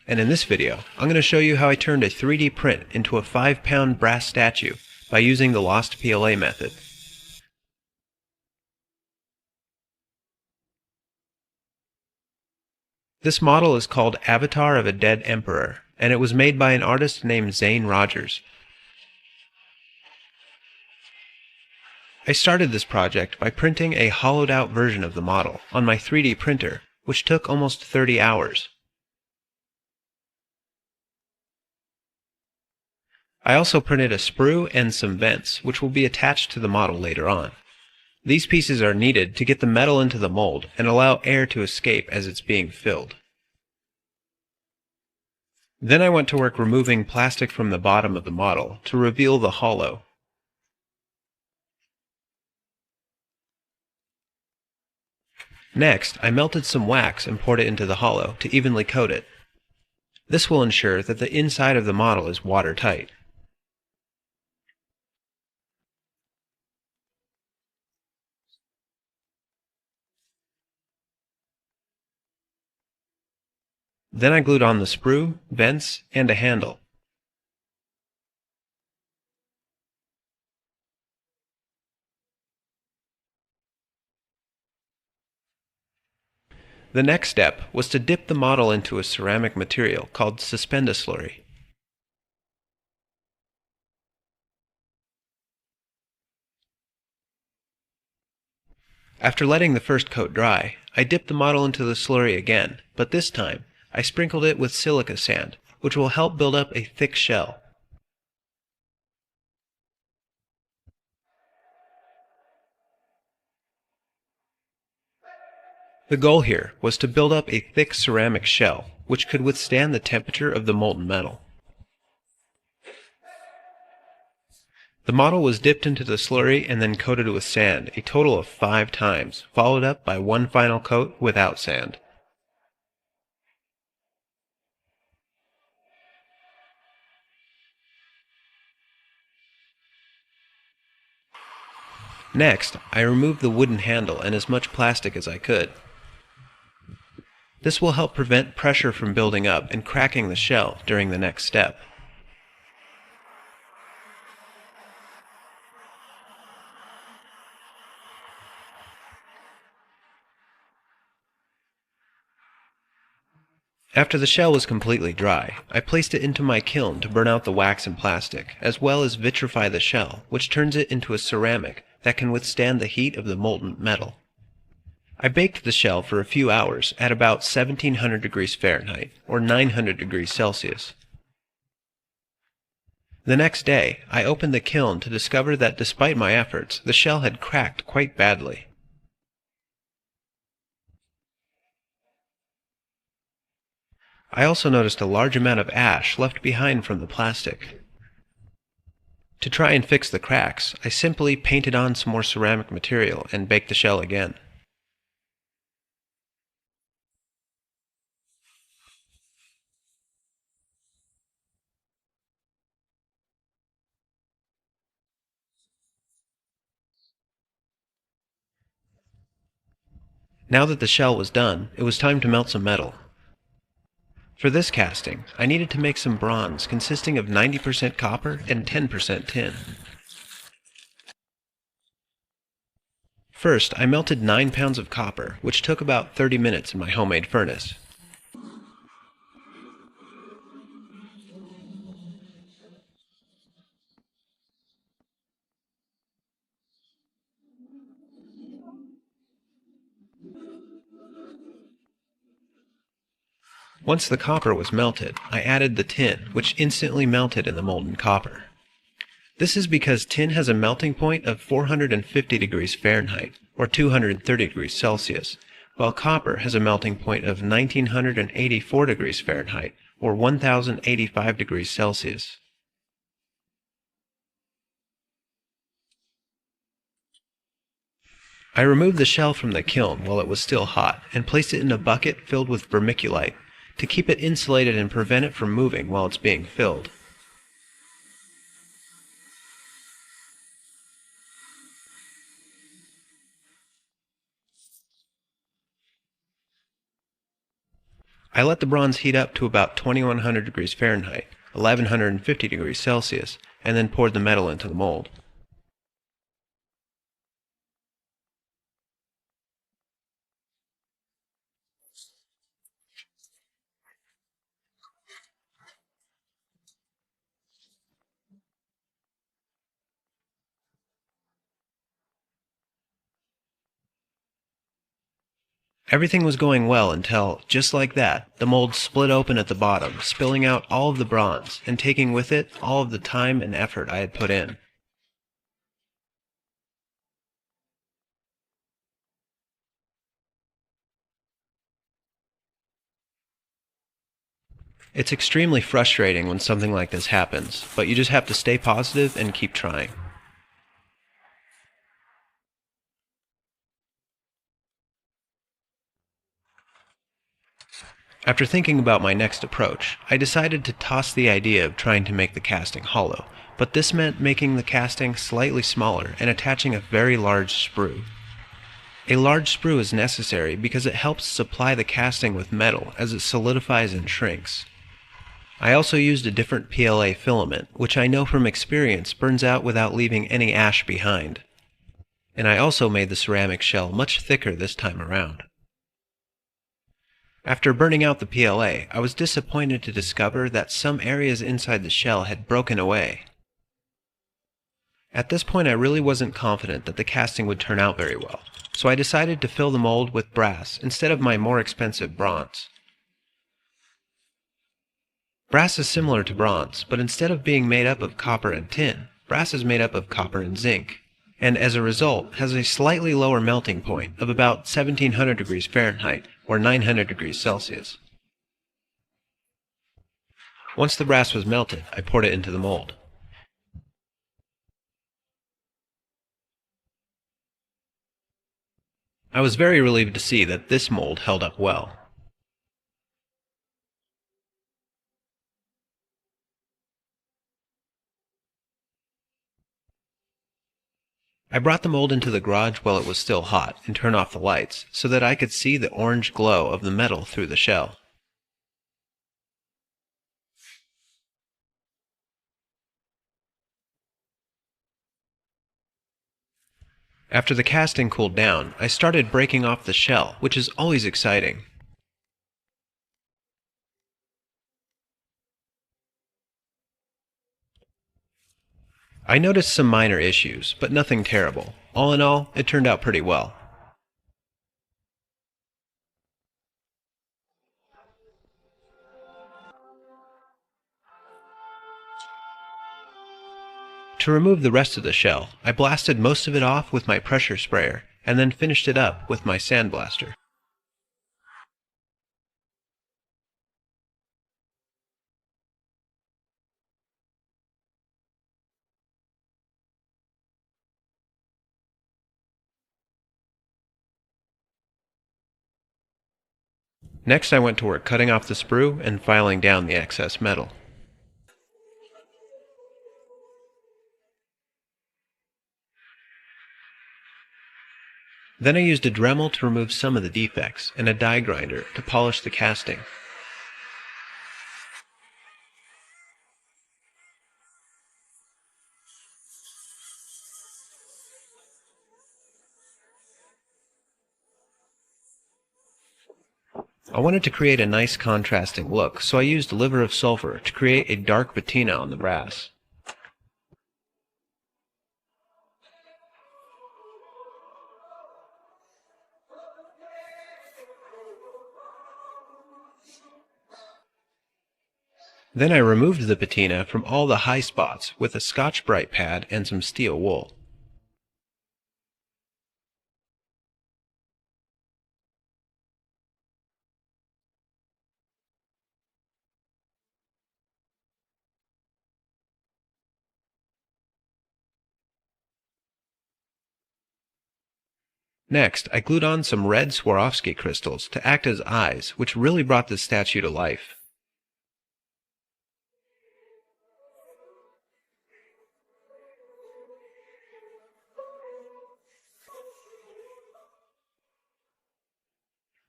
and in this video, I'm going to show you how I turned a 3D print into a 5-pound brass statue by using the Lost PLA method. This model is called Avatar of a Dead Emperor, and it was made by an artist named Zane Rogers. I started this project by printing a hollowed-out version of the model on my 3D printer, which took almost 30 hours. I also printed a sprue and some vents, which will be attached to the model later on. These pieces are needed to get the metal into the mold and allow air to escape as it's being filled. Then I went to work removing plastic from the bottom of the model to reveal the hollow. Next, I melted some wax and poured it into the hollow to evenly coat it. This will ensure that the inside of the model is watertight. Then I glued on the sprue, vents, and a handle. The next step was to dip the model into a ceramic material called slurry. After letting the first coat dry, I dipped the model into the slurry again, but this time I sprinkled it with silica sand, which will help build up a thick shell. The goal here was to build up a thick ceramic shell, which could withstand the temperature of the molten metal. The model was dipped into the slurry and then coated with sand a total of 5 times, followed up by one final coat without sand. Next, I removed the wooden handle and as much plastic as I could. This will help prevent pressure from building up and cracking the shell during the next step. After the shell was completely dry, I placed it into my kiln to burn out the wax and plastic, as well as vitrify the shell, which turns it into a ceramic that can withstand the heat of the molten metal. I baked the shell for a few hours at about 1700 degrees Fahrenheit, or 900 degrees Celsius. The next day, I opened the kiln to discover that despite my efforts, the shell had cracked quite badly. I also noticed a large amount of ash left behind from the plastic. To try and fix the cracks, I simply painted on some more ceramic material and baked the shell again. Now that the shell was done, it was time to melt some metal. For this casting, I needed to make some bronze consisting of 90% copper and 10% tin. First, I melted 9 pounds of copper, which took about 30 minutes in my homemade furnace. Once the copper was melted, I added the tin, which instantly melted in the molten copper. This is because tin has a melting point of 450 degrees Fahrenheit, or 230 degrees Celsius, while copper has a melting point of 1984 degrees Fahrenheit, or 1085 degrees Celsius. I removed the shell from the kiln while it was still hot and placed it in a bucket filled with vermiculite to keep it insulated and prevent it from moving while it's being filled. I let the bronze heat up to about 2100 degrees Fahrenheit, 1150 degrees Celsius, and then poured the metal into the mold. Everything was going well until, just like that, the mold split open at the bottom, spilling out all of the bronze, and taking with it all of the time and effort I had put in. It's extremely frustrating when something like this happens, but you just have to stay positive and keep trying. After thinking about my next approach, I decided to toss the idea of trying to make the casting hollow, but this meant making the casting slightly smaller and attaching a very large sprue. A large sprue is necessary because it helps supply the casting with metal as it solidifies and shrinks. I also used a different PLA filament, which I know from experience burns out without leaving any ash behind. And I also made the ceramic shell much thicker this time around. After burning out the PLA, I was disappointed to discover that some areas inside the shell had broken away. At this point I really wasn't confident that the casting would turn out very well, so I decided to fill the mold with brass instead of my more expensive bronze. Brass is similar to bronze, but instead of being made up of copper and tin, brass is made up of copper and zinc, and as a result has a slightly lower melting point of about 1700 degrees Fahrenheit or 900 degrees Celsius. Once the brass was melted, I poured it into the mold. I was very relieved to see that this mold held up well. I brought the mold into the garage while it was still hot and turned off the lights so that I could see the orange glow of the metal through the shell. After the casting cooled down, I started breaking off the shell, which is always exciting. I noticed some minor issues, but nothing terrible. All in all, it turned out pretty well. To remove the rest of the shell, I blasted most of it off with my pressure sprayer, and then finished it up with my sandblaster. Next I went to work cutting off the sprue and filing down the excess metal. Then I used a Dremel to remove some of the defects and a die grinder to polish the casting. I wanted to create a nice contrasting look, so I used liver of sulfur to create a dark patina on the brass. Then I removed the patina from all the high spots with a Scotch-Brite pad and some steel wool. Next, I glued on some red Swarovski crystals to act as eyes, which really brought the statue to life.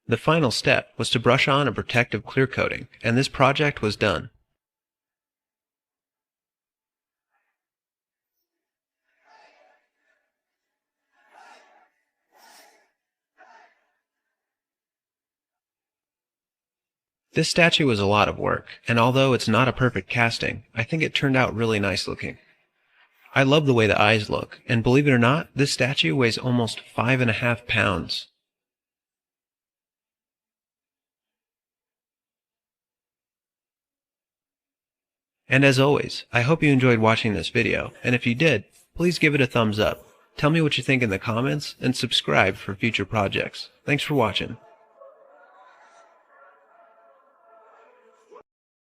The final step was to brush on a protective clear coating, and this project was done. This statue was a lot of work, and although it's not a perfect casting, I think it turned out really nice looking. I love the way the eyes look, and believe it or not, this statue weighs almost 5.5 pounds. And as always, I hope you enjoyed watching this video, and if you did, please give it a thumbs up. Tell me what you think in the comments, and subscribe for future projects. Thanks for watching.